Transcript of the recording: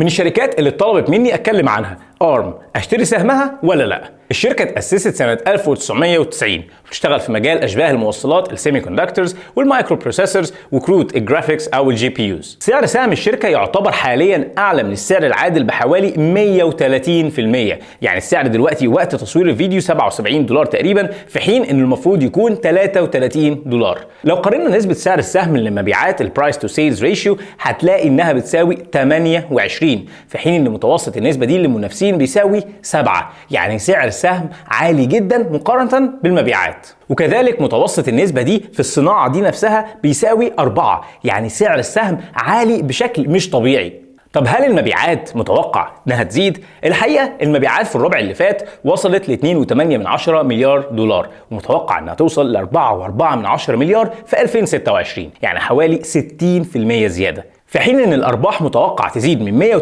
من الشركات اللي اتطلبت مني اتكلم عنها ARM، اشتري سهمها ولا لا؟ الشركه اتاسست سنه 1990 وبتشتغل في مجال اشباه الموصلات السيمي كوندكتورز والمايكرو بروسيسورز وكروت الجرافيكس او الجي بي يوز. سعر سهم الشركه يعتبر حاليا اعلى من السعر العادل بحوالي 130%، يعني السعر دلوقتي وقت تصوير الفيديو $77 تقريبا، في حين ان المفروض يكون $33. لو قارنا نسبه سعر السهم للمبيعات البرايس تو سيلز ريشيو هتلاقي انها بتساوي 28، في حين ان متوسط النسبه دي للمنافسين بيساوي 7، يعني سعر السهم عالي جدا مقارنه بالمبيعات. وكذلك متوسط النسبة دي في الصناعة دي نفسها بيساوي 4، يعني سعر السهم عالي بشكل مش طبيعي. طب هل المبيعات متوقع انها تزيد؟ الحقيقة المبيعات في الربع اللي فات وصلت ل 2.8 مليار دولار، ومتوقع انها توصل ل 4.4 مليار في 2026، يعني حوالي 60% زيادة، في حين ان الارباح متوقع تزيد من 180